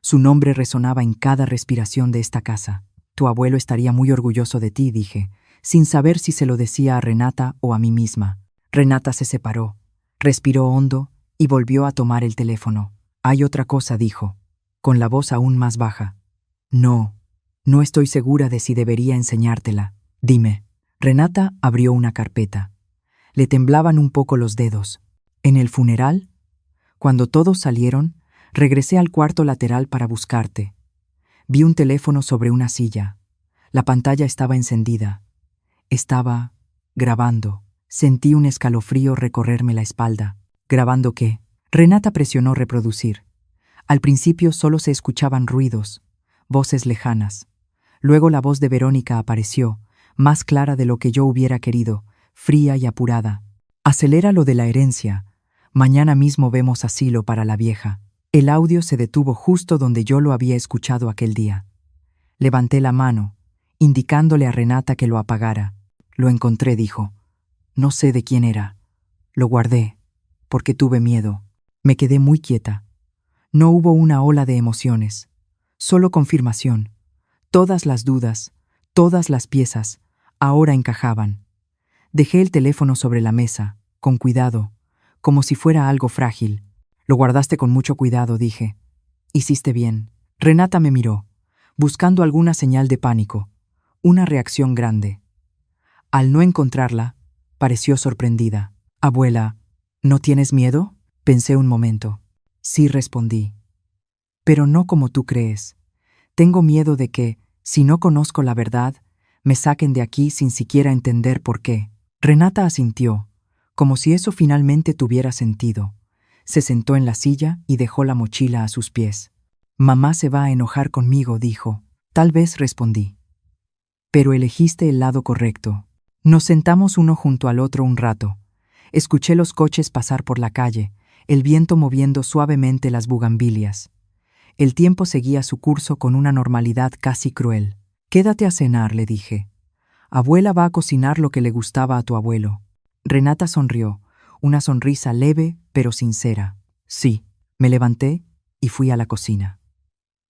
S1: Su nombre resonaba en cada respiración de esta casa. «Tu abuelo estaría muy orgulloso de ti», dije, sin saber si se lo decía a Renata o a mí misma. Renata se separó, respiró hondo y volvió a tomar el teléfono. «Hay otra cosa», dijo, con la voz aún más baja. No estoy segura de si debería enseñártela. Dime». Renata abrió una carpeta. Le temblaban un poco los dedos. «En el funeral, cuando todos salieron, regresé al cuarto lateral para buscarte. Vi un teléfono sobre una silla. La pantalla estaba encendida. Estaba grabando». Sentí un escalofrío recorrerme la espalda. «¿Grabando qué?». Renata presionó reproducir. Al principio solo se escuchaban ruidos, voces lejanas. Luego la voz de Verónica apareció, más clara de lo que yo hubiera querido, fría y apurada. «Acelera lo de la herencia. Mañana mismo vemos asilo para la vieja. El audio se detuvo justo donde yo lo había escuchado aquel día. Levanté la mano, indicándole a Renata que lo apagara. Lo encontré, dijo. No sé de quién era. Lo guardé, porque tuve miedo. Me quedé muy quieta. No hubo una ola de emociones, solo confirmación. Todas las dudas, todas las piezas, ahora encajaban. Dejé el teléfono sobre la mesa, con cuidado, como si fuera algo frágil. Lo guardaste con mucho cuidado, dije. Hiciste bien. Renata me miró, buscando alguna señal de pánico, una reacción grande. Al no encontrarla, pareció sorprendida. Abuela, ¿no tienes miedo? Pensé un momento. Sí, respondí. Pero no como tú crees. Tengo miedo de que, si no conozco la verdad, me saquen de aquí sin siquiera entender por qué. Renata asintió, como si eso finalmente tuviera sentido. Se sentó en la silla y dejó la mochila a sus pies. Mamá se va a enojar conmigo, dijo. Tal vez, respondí. Pero elegiste el lado correcto. Nos sentamos uno junto al otro un rato. Escuché los coches pasar por la calle, el viento moviendo suavemente las bugambilias. El tiempo seguía su curso con una normalidad casi cruel. Quédate a cenar, le dije. Abuela va a cocinar lo que le gustaba a tu abuelo. Renata sonrió, una sonrisa leve pero sincera. Sí, me levanté y fui a la cocina.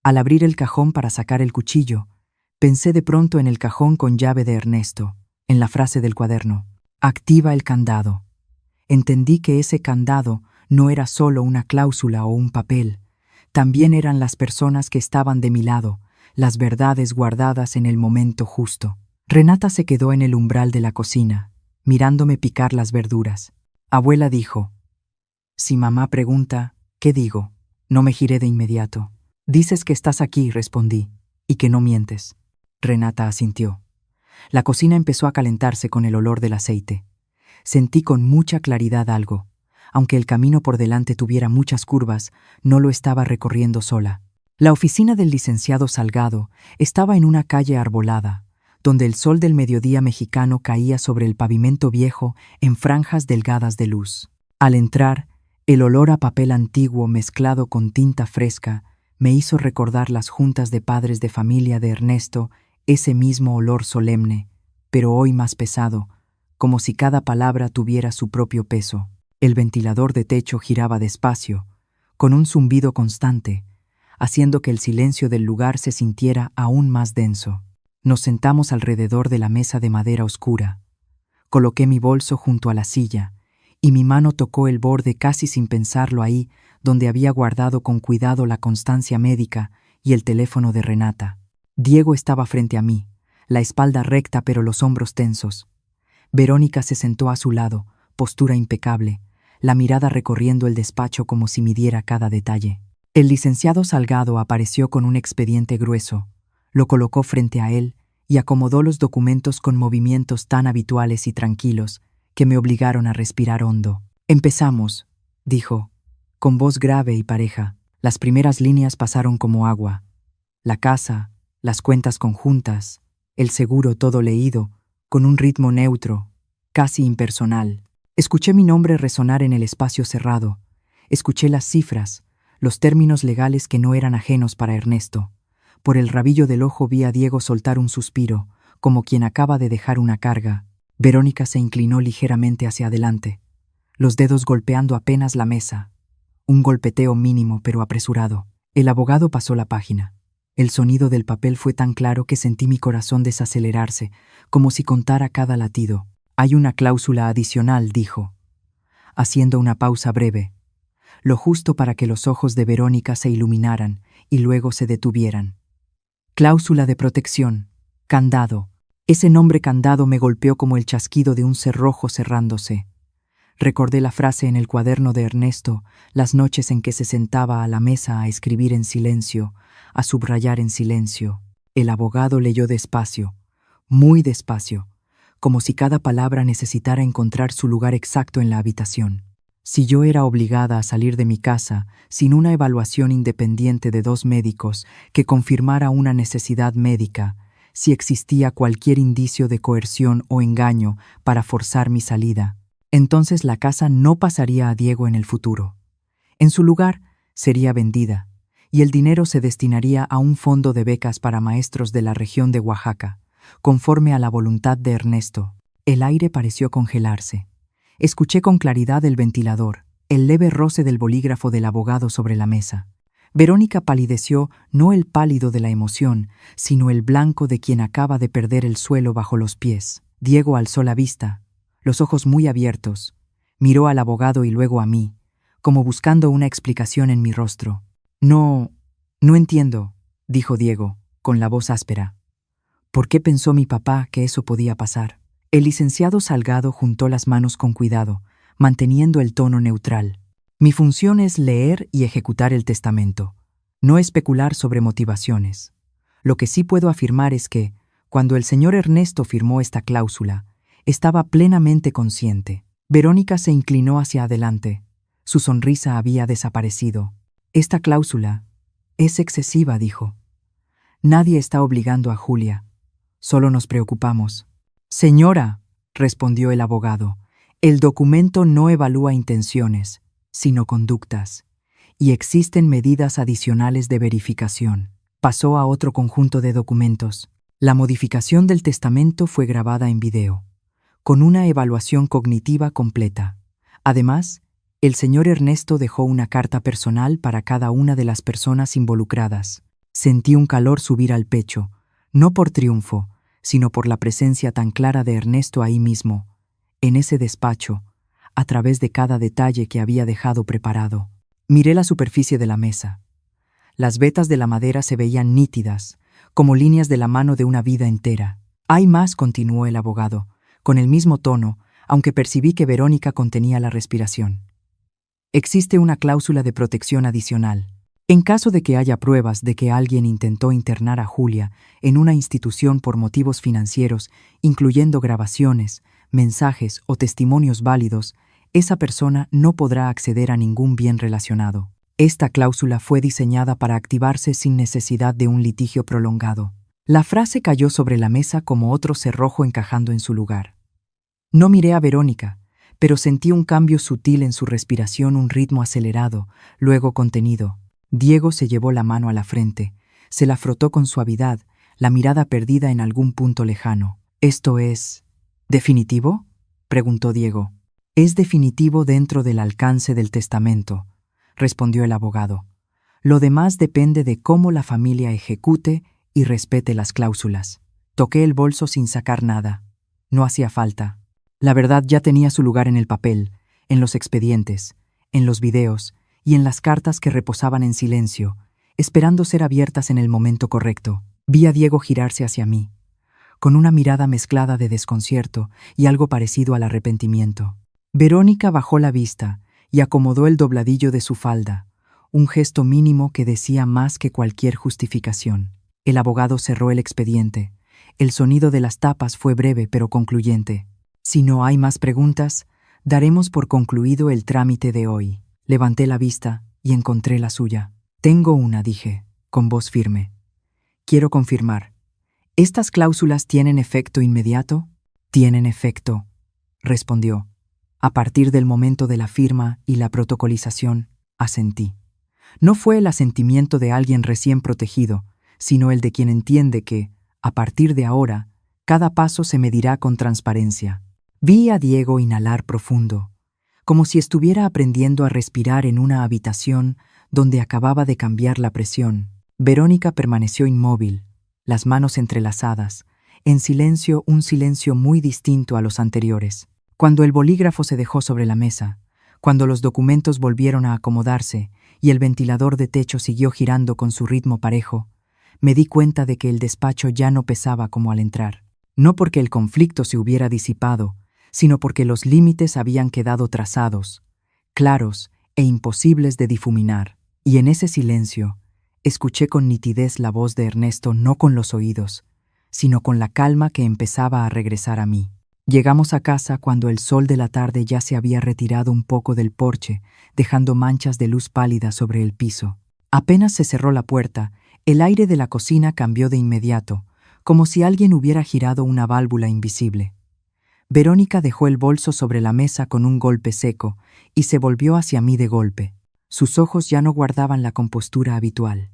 S1: Al abrir el cajón para sacar el cuchillo, pensé de pronto en el cajón con llave de Ernesto, en la frase del cuaderno. Activa el candado. Entendí que ese candado no era solo una cláusula o un papel, también eran las personas que estaban de mi lado, las verdades guardadas en el momento justo. Renata se quedó en el umbral de la cocina, mirándome picar las verduras. Abuela dijo, si mamá pregunta, ¿qué digo? No me giré de inmediato. Dices que estás aquí, respondí, y que no mientes. Renata asintió. La cocina empezó a calentarse con el olor del aceite. Sentí con mucha claridad algo. Aunque el camino por delante tuviera muchas curvas, no lo estaba recorriendo sola. La oficina del licenciado Salgado estaba en una calle arbolada, donde el sol del mediodía mexicano caía sobre el pavimento viejo en franjas delgadas de luz. Al entrar, el olor a papel antiguo mezclado con tinta fresca me hizo recordar las juntas de padres de familia de Ernesto, ese mismo olor solemne, pero hoy más pesado, como si cada palabra tuviera su propio peso. El ventilador de techo giraba despacio, con un zumbido constante, haciendo que el silencio del lugar se sintiera aún más denso. Nos sentamos alrededor de la mesa de madera oscura. Coloqué mi bolso junto a la silla, y mi mano tocó el borde casi sin pensarlo ahí, donde había guardado con cuidado la constancia médica y el teléfono de Renata. Diego estaba frente a mí, la espalda recta pero los hombros tensos. Verónica se sentó a su lado, postura impecable, la mirada recorriendo el despacho como si midiera cada detalle. El licenciado Salgado apareció con un expediente grueso, lo colocó frente a él y acomodó los documentos con movimientos tan habituales y tranquilos que me obligaron a respirar hondo. Empezamos, dijo, con voz grave y pareja. Las primeras líneas pasaron como agua. La casa, las cuentas conjuntas, el seguro todo leído, con un ritmo neutro, casi impersonal. Escuché mi nombre resonar en el espacio cerrado. Escuché las cifras, los términos legales que no eran ajenos para Ernesto. Por el rabillo del ojo vi a Diego soltar un suspiro, como quien acaba de dejar una carga. Verónica se inclinó ligeramente hacia adelante, los dedos golpeando apenas la mesa. Un golpeteo mínimo pero apresurado. El abogado pasó la página. El sonido del papel fue tan claro que sentí mi corazón desacelerarse, como si contara cada latido. Hay una cláusula adicional, dijo, haciendo una pausa breve, lo justo para que los ojos de Verónica se iluminaran y luego se detuvieran. Cláusula de protección, candado. Ese nombre candado me golpeó como el chasquido de un cerrojo cerrándose. Recordé la frase en el cuaderno de Ernesto, las noches en que se sentaba a la mesa a escribir en silencio, a subrayar en silencio. El abogado leyó despacio, muy despacio, como si cada palabra necesitara encontrar su lugar exacto en la habitación. Si yo era obligada a salir de mi casa sin una evaluación independiente de 2 médicos que confirmara una necesidad médica, si existía cualquier indicio de coerción o engaño para forzar mi salida, Entonces la casa no pasaría a Diego en el futuro. En su lugar, sería vendida, y el dinero se destinaría a un fondo de becas para maestros de la región de Oaxaca, conforme a la voluntad de Ernesto. El aire pareció congelarse. Escuché con claridad el ventilador, el leve roce del bolígrafo del abogado sobre la mesa. Verónica palideció, no el pálido de la emoción, sino el blanco de quien acaba de perder el suelo bajo los pies. Diego alzó la vista, los ojos muy abiertos, miró al abogado y luego a mí, como buscando una explicación en mi rostro. No entiendo, dijo Diego, con la voz áspera. ¿Por qué pensó mi papá que eso podía pasar? El licenciado Salgado juntó las manos con cuidado, manteniendo el tono neutral. Mi función es leer y ejecutar el testamento, no especular sobre motivaciones. Lo que sí puedo afirmar es que, cuando el señor Ernesto firmó esta cláusula, estaba plenamente consciente. Verónica se inclinó hacia adelante. Su sonrisa había desaparecido. Esta cláusula es excesiva, dijo. Nadie está obligando a Julia. Solo nos preocupamos. Señora, respondió el abogado, el documento no evalúa intenciones, sino conductas, y existen medidas adicionales de verificación. Pasó a otro conjunto de documentos. La modificación del testamento fue grabada en video, con una evaluación cognitiva completa. Además, el señor Ernesto dejó una carta personal para cada una de las personas involucradas. Sentí un calor subir al pecho, no por triunfo, sino por la presencia tan clara de Ernesto ahí mismo, en ese despacho, a través de cada detalle que había dejado preparado. Miré la superficie de la mesa. Las vetas de la madera se veían nítidas, como líneas de la mano de una vida entera. Hay más, continuó el abogado, con el mismo tono, aunque percibí que Verónica contenía la respiración. Existe una cláusula de protección adicional. En caso de que haya pruebas de que alguien intentó internar a Julia en una institución por motivos financieros, incluyendo grabaciones, mensajes o testimonios válidos, esa persona no podrá acceder a ningún bien relacionado. Esta cláusula fue diseñada para activarse sin necesidad de un litigio prolongado. La frase cayó sobre la mesa como otro cerrojo encajando en su lugar. No miré a Verónica, pero sentí un cambio sutil en su respiración, un ritmo acelerado, luego contenido. Diego se llevó la mano a la frente, se la frotó con suavidad, la mirada perdida en algún punto lejano. ¿Esto es definitivo?, preguntó Diego. Es definitivo dentro del alcance del testamento, respondió el abogado. Lo demás depende de cómo la familia ejecute y respete las cláusulas. Toqué el bolso sin sacar nada. No hacía falta. La verdad ya tenía su lugar en el papel, en los expedientes, en los videos y en las cartas que reposaban en silencio, esperando ser abiertas en el momento correcto. Vi a Diego girarse hacia mí, con una mirada mezclada de desconcierto y algo parecido al arrepentimiento. Verónica bajó la vista y acomodó el dobladillo de su falda, un gesto mínimo que decía más que cualquier justificación. El abogado cerró el expediente. El sonido de las tapas fue breve pero concluyente. Si no hay más preguntas, daremos por concluido el trámite de hoy. Levanté la vista y encontré la suya. Tengo una, dije, con voz firme. Quiero confirmar. ¿Estas cláusulas tienen efecto inmediato? Tienen efecto, respondió. A partir del momento de la firma y la protocolización, asentí. No fue el asentimiento de alguien recién protegido, sino el de quien entiende que, a partir de ahora, cada paso se medirá con transparencia. Vi a Diego inhalar profundo, como si estuviera aprendiendo a respirar en una habitación donde acababa de cambiar la presión. Verónica permaneció inmóvil, las manos entrelazadas, en silencio, un silencio muy distinto a los anteriores. Cuando el bolígrafo se dejó sobre la mesa, cuando los documentos volvieron a acomodarse y el ventilador de techo siguió girando con su ritmo parejo, me di cuenta de que el despacho ya no pesaba como al entrar. No porque el conflicto se hubiera disipado, sino porque los límites habían quedado trazados, claros e imposibles de difuminar. Y en ese silencio, escuché con nitidez la voz de Ernesto, no con los oídos, sino con la calma que empezaba a regresar a mí. Llegamos a casa cuando el sol de la tarde ya se había retirado un poco del porche, dejando manchas de luz pálida sobre el piso. Apenas se cerró la puerta, el aire de la cocina cambió de inmediato, como si alguien hubiera girado una válvula invisible. Verónica dejó el bolso sobre la mesa con un golpe seco y se volvió hacia mí de golpe. Sus ojos ya no guardaban la compostura habitual.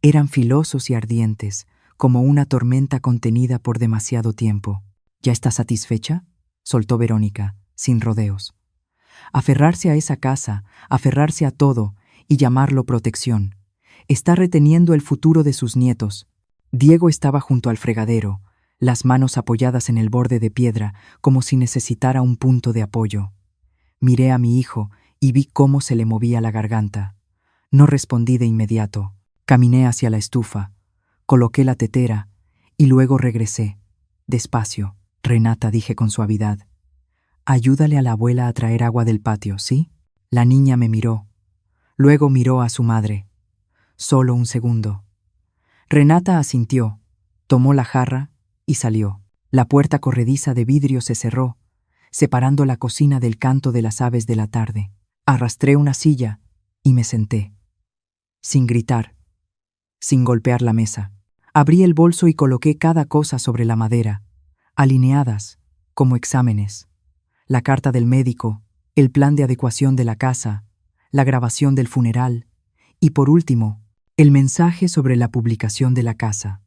S1: Eran filosos y ardientes, como una tormenta contenida por demasiado tiempo. ¿Ya está satisfecha?, soltó Verónica, sin rodeos. Aferrarse a esa casa, aferrarse a todo y llamarlo protección. Está reteniendo el futuro de sus nietos. Diego estaba junto al fregadero, las manos apoyadas en el borde de piedra, como si necesitara un punto de apoyo. Miré a mi hijo y vi cómo se le movía la garganta. No respondí de inmediato. Caminé hacia la estufa, coloqué la tetera y luego regresé. Despacio. Renata, dije con suavidad. Ayúdale a la abuela a traer agua del patio, ¿sí? La niña me miró. Luego miró a su madre. Solo un segundo. Renata asintió, tomó la jarra y salió. La puerta corrediza de vidrio se cerró, separando la cocina del canto de las aves de la tarde. Arrastré una silla y me senté. Sin gritar, sin golpear la mesa. Abrí el bolso y coloqué cada cosa sobre la madera, alineadas, como exámenes. La carta del médico, el plan de adecuación de la casa, la grabación del funeral y, por último, el mensaje sobre la publicación de la casa.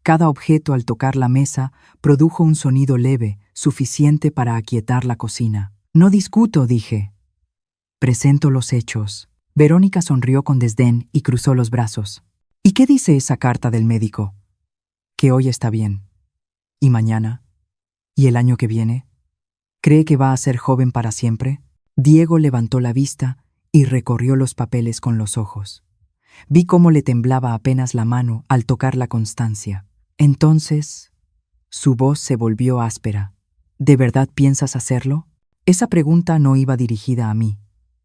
S1: Cada objeto al tocar la mesa produjo un sonido leve, suficiente para aquietar la cocina. No discuto, dije. Presento los hechos. Verónica sonrió con desdén y cruzó los brazos. ¿Y qué dice esa carta del médico? Que hoy está bien. ¿Y mañana? ¿Y el año que viene? ¿Cree que va a ser joven para siempre? Diego levantó la vista y recorrió los papeles con los ojos. Vi cómo le temblaba apenas la mano al tocar la constancia. Entonces, su voz se volvió áspera. ¿De verdad piensas hacerlo? Esa pregunta no iba dirigida a mí,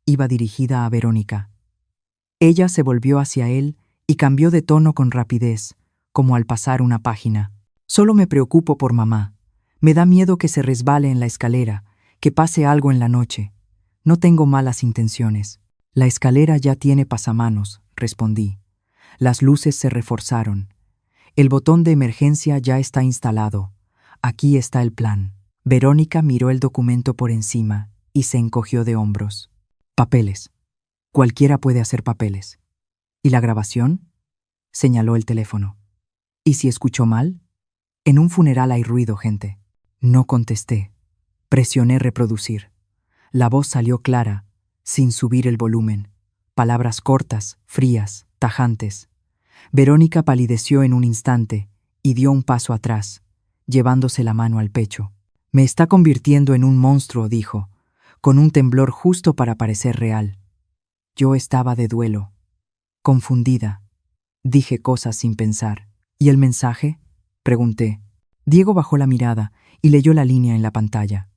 S1: iba dirigida a Verónica. Ella se volvió hacia él y cambió de tono con rapidez, como al pasar una página. Solo me preocupo por mamá. Me da miedo que se resbale en la escalera, que pase algo en la noche. No tengo malas intenciones. La escalera ya tiene pasamanos, respondí. Las luces se reforzaron. El botón de emergencia ya está instalado. Aquí está el plan. Verónica miró el documento por encima y se encogió de hombros. Papeles. Cualquiera puede hacer papeles. ¿Y la grabación? Señaló el teléfono. ¿Y si escuchó mal? En un funeral hay ruido, gente. No contesté. Presioné reproducir. La voz salió clara, sin subir el volumen. Palabras cortas, frías, tajantes. Verónica palideció en un instante y dio un paso atrás, llevándose la mano al pecho. Me está convirtiendo en un monstruo, dijo, con un temblor justo para parecer real. Yo estaba de duelo. Confundida. Dije cosas sin pensar. ¿Y el mensaje?, pregunté. Diego bajó la mirada y leyó la línea en la pantalla.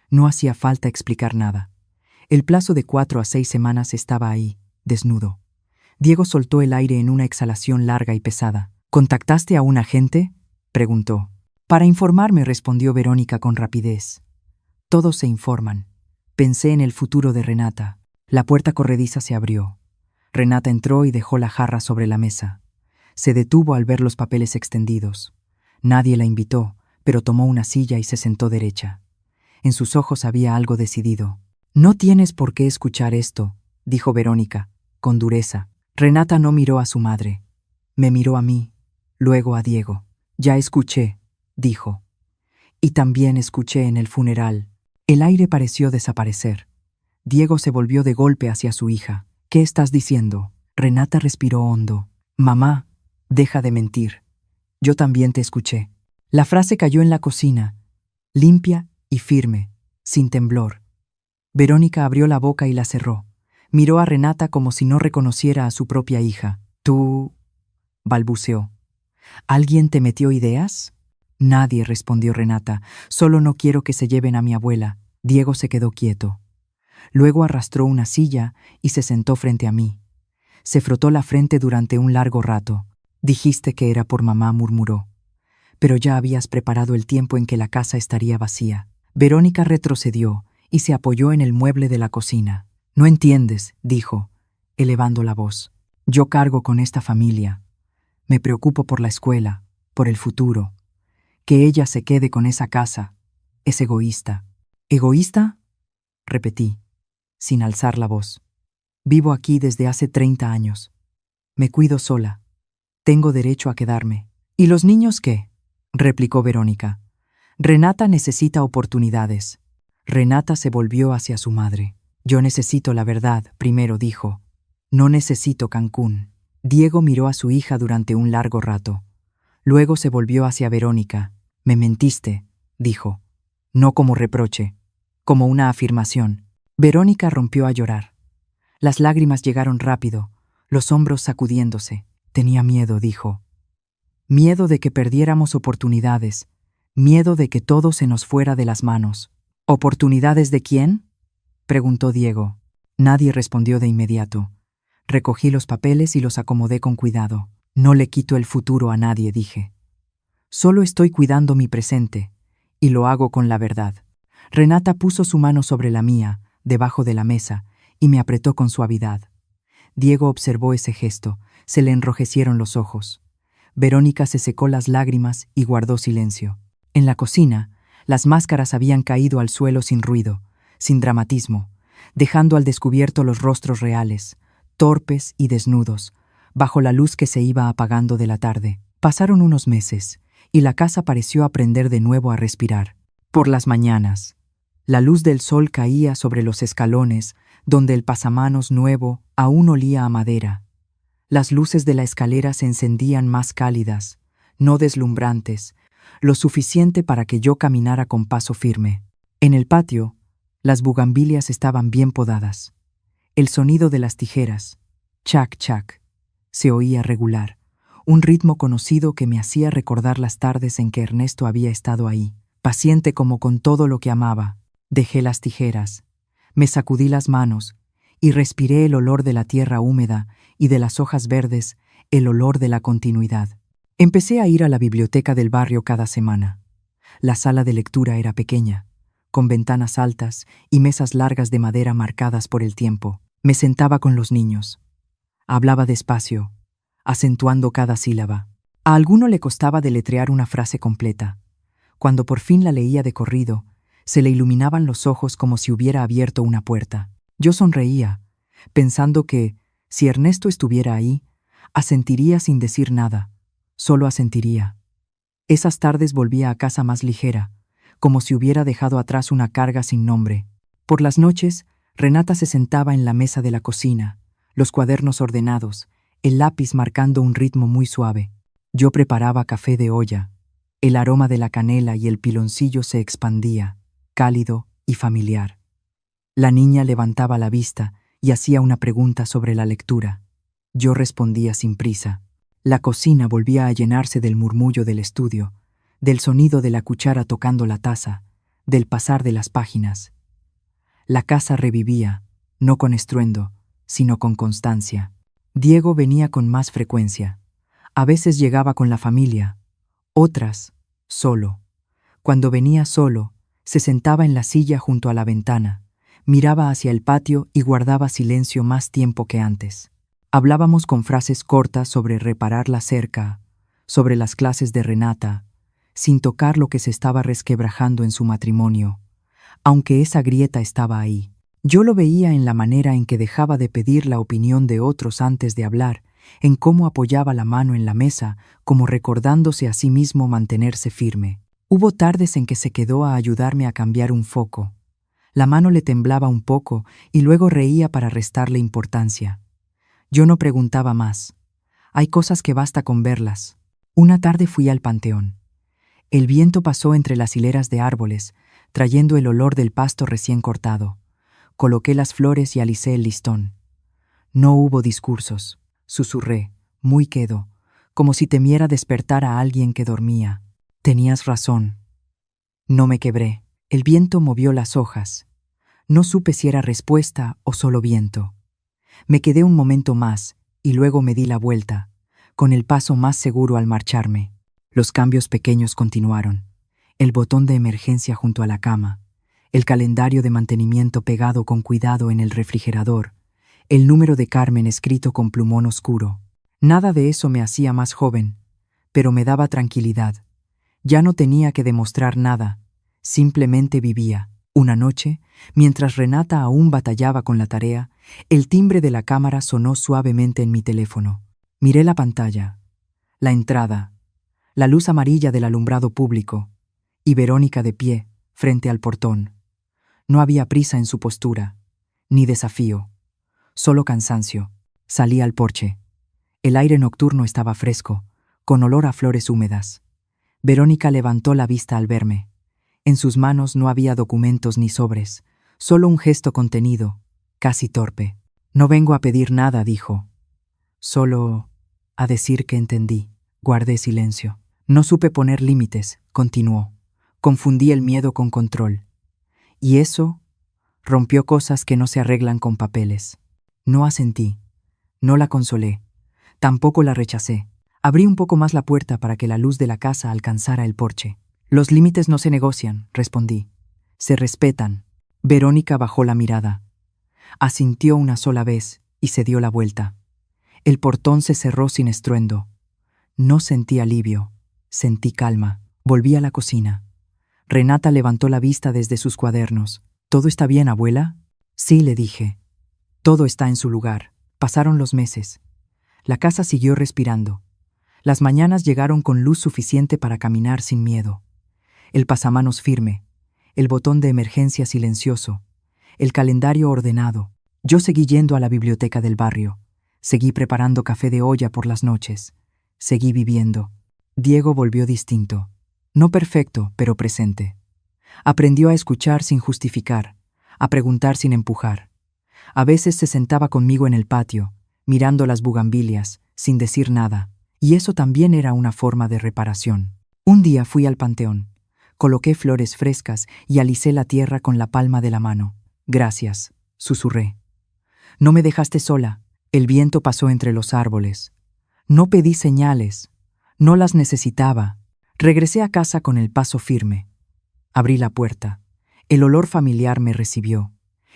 S1: No hacía falta explicar nada. El plazo de 4 a 6 semanas estaba ahí, desnudo. Diego soltó el aire en una exhalación larga y pesada. ¿Contactaste a un agente?, preguntó. Para informarme, respondió Verónica con rapidez. Todos se informan. Pensé en el futuro de Renata. La puerta corrediza se abrió. Renata entró y dejó la jarra sobre la mesa. Se detuvo al ver los papeles extendidos. Nadie la invitó, pero tomó una silla y se sentó derecha. En sus ojos había algo decidido. No tienes por qué escuchar esto, dijo Verónica, con dureza. Renata no miró a su madre. Me miró a mí, luego a Diego. Ya escuché, dijo. Y también escuché en el funeral. El aire pareció desaparecer. Diego se volvió de golpe hacia su hija. ¿Qué estás diciendo? Renata respiró hondo. Mamá, deja de mentir. Yo también te escuché. La frase cayó en la cocina, limpia y firme, sin temblor. Verónica abrió la boca y la cerró. Miró a Renata como si no reconociera a su propia hija. «¿Tú?», balbuceó. «¿Alguien te metió ideas?» «Nadie», respondió Renata. «Solo no quiero que se lleven a mi abuela». Diego se quedó quieto. Luego arrastró una silla y se sentó frente a mí. Se frotó la frente durante un largo rato. «Dijiste que era por mamá», murmuró. «Pero ya habías preparado el tiempo en que la casa estaría vacía». Verónica retrocedió y se apoyó en el mueble de la cocina. «No entiendes», dijo, elevando la voz. «Yo cargo con esta familia. Me preocupo por la escuela, por el futuro. Que ella se quede con esa casa es egoísta». ¿Egoísta? Repetí, sin alzar la voz. Vivo aquí desde hace 30 años. Me cuido sola. Tengo derecho a quedarme. ¿Y los niños qué? Replicó Verónica. Renata necesita oportunidades. Renata se volvió hacia su madre. Yo necesito la verdad, primero dijo. No necesito Cancún. Diego miró a su hija durante un largo rato. Luego se volvió hacia Verónica. Me mentiste, dijo. No como reproche, como una afirmación. Verónica rompió a llorar. Las lágrimas llegaron rápido, los hombros sacudiéndose. Tenía miedo, dijo. Miedo de que perdiéramos oportunidades, miedo de que todo se nos fuera de las manos. ¿Oportunidades de quién? Preguntó Diego. Nadie respondió de inmediato. Recogí los papeles y los acomodé con cuidado. No le quito el futuro a nadie, dije. Solo estoy cuidando mi presente, y lo hago con la verdad. Renata puso su mano sobre la mía, debajo de la mesa, y me apretó con suavidad. Diego observó ese gesto, se le enrojecieron los ojos. Verónica se secó las lágrimas y guardó silencio. En la cocina, las máscaras habían caído al suelo sin ruido, sin dramatismo, dejando al descubierto los rostros reales, torpes y desnudos, bajo la luz que se iba apagando de la tarde. Pasaron unos meses, y la casa pareció aprender de nuevo a respirar. Por las mañanas, la luz del sol caía sobre los escalones, donde el pasamanos nuevo aún olía a madera. Las luces de la escalera se encendían más cálidas, no deslumbrantes, lo suficiente para que yo caminara con paso firme. En el patio, las bugambilias estaban bien podadas. El sonido de las tijeras, chac chac, se oía regular, un ritmo conocido que me hacía recordar las tardes en que Ernesto había estado ahí, paciente como con todo lo que amaba. Dejé las tijeras, me sacudí las manos y respiré el olor de la tierra húmeda y de las hojas verdes, el olor de la continuidad. Empecé a ir a la biblioteca del barrio cada semana. La sala de lectura era pequeña, con ventanas altas y mesas largas de madera marcadas por el tiempo. Me sentaba con los niños. Hablaba despacio, acentuando cada sílaba. A alguno le costaba deletrear una frase completa. Cuando por fin la leía de corrido, se le iluminaban los ojos como si hubiera abierto una puerta. Yo sonreía, pensando que, si Ernesto estuviera ahí, asentiría sin decir nada, solo asentiría. Esas tardes volvía a casa más ligera, como si hubiera dejado atrás una carga sin nombre. Por las noches, Renata se sentaba en la mesa de la cocina, los cuadernos ordenados, el lápiz marcando un ritmo muy suave. Yo preparaba café de olla. El aroma de la canela y el piloncillo se expandía, cálido y familiar. La niña levantaba la vista y hacía una pregunta sobre la lectura. Yo respondía sin prisa. La cocina volvía a llenarse del murmullo del estudio, del sonido de la cuchara tocando la taza, del pasar de las páginas. La casa revivía, no con estruendo, sino con constancia. Diego venía con más frecuencia. A veces llegaba con la familia, otras, solo. Cuando venía solo, se sentaba en la silla junto a la ventana, miraba hacia el patio y guardaba silencio más tiempo que antes. Hablábamos con frases cortas sobre reparar la cerca, sobre las clases de Renata, sin tocar lo que se estaba resquebrajando en su matrimonio, aunque esa grieta estaba ahí. Yo lo veía en la manera en que dejaba de pedir la opinión de otros antes de hablar, en cómo apoyaba la mano en la mesa, como recordándose a sí mismo mantenerse firme. Hubo tardes en que se quedó a ayudarme a cambiar un foco. La mano le temblaba un poco y luego reía para restarle importancia. Yo no preguntaba más. Hay cosas que basta con verlas. Una tarde fui al panteón. El viento pasó entre las hileras de árboles, trayendo el olor del pasto recién cortado. Coloqué las flores y alicé el listón. No hubo discursos. Susurré, muy quedo, como si temiera despertar a alguien que dormía. Tenías razón. No me quebré. El viento movió las hojas. No supe si era respuesta o solo viento. Me quedé un momento más y luego me di la vuelta, con el paso más seguro al marcharme. Los cambios pequeños continuaron. El botón de emergencia junto a la cama, el calendario de mantenimiento pegado con cuidado en el refrigerador, el número de Carmen escrito con plumón oscuro. Nada de eso me hacía más joven, pero me daba tranquilidad. Ya no tenía que demostrar nada, simplemente vivía. Una noche, mientras Renata aún batallaba con la tarea, el timbre de la cámara sonó suavemente en mi teléfono. Miré la pantalla, la entrada, la luz amarilla del alumbrado público, y Verónica de pie, frente al portón. No había prisa en su postura, ni desafío, solo cansancio. Salí al porche. El aire nocturno estaba fresco, con olor a flores húmedas. Verónica levantó la vista al verme. En sus manos no había documentos ni sobres, solo un gesto contenido, casi torpe. No vengo a pedir nada, dijo. Solo a decir que entendí. Guardé silencio. No supe poner límites, continuó. Confundí el miedo con control. Y eso rompió cosas que no se arreglan con papeles. No asentí. No la consolé. Tampoco la rechacé. Abrí un poco más la puerta para que la luz de la casa alcanzara el porche. Los límites no se negocian, respondí. Se respetan. Verónica bajó la mirada. Asintió una sola vez y se dio la vuelta. El portón se cerró sin estruendo. No sentí alivio, sentí calma. Volví a la cocina. Renata levantó la vista desde sus cuadernos. ¿Todo está bien, abuela? Sí, le dije. Todo está en su lugar. Pasaron los meses. La casa siguió respirando. Las mañanas llegaron con luz suficiente para caminar sin miedo. El pasamanos firme, el botón de emergencia silencioso, el calendario ordenado. Yo seguí yendo a la biblioteca del barrio. Seguí preparando café de olla por las noches. Seguí viviendo. Diego volvió distinto. No perfecto, pero presente. Aprendió a escuchar sin justificar, a preguntar sin empujar. A veces se sentaba conmigo en el patio, mirando las bugambilias, sin decir nada, y eso también era una forma de reparación. Un día fui al panteón, coloqué flores frescas y alisé la tierra con la palma de la mano. Gracias, susurré. No me dejaste sola. El viento pasó entre los árboles. No pedí señales, no las necesitaba. Regresé a casa con el paso firme. Abrí la puerta. El olor familiar me recibió,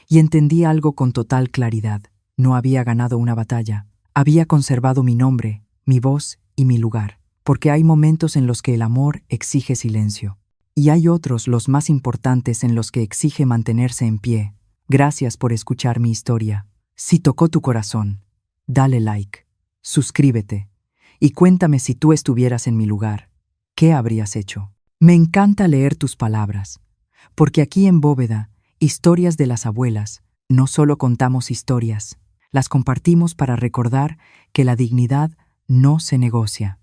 S1: y entendí algo con total claridad. No había ganado una batalla. Había conservado mi nombre, mi voz y mi lugar, porque hay momentos en los que el amor exige silencio, y hay otros, los más importantes, en los que exige mantenerse en pie. Gracias por escuchar mi historia. Si tocó tu corazón, dale like, suscríbete, y cuéntame si tú estuvieras en mi lugar. ¿Qué habrías hecho? Me encanta leer tus palabras, porque aquí en Bóveda, Historias de las Abuelas, no solo contamos historias, las compartimos para recordar que la dignidad no se negocia.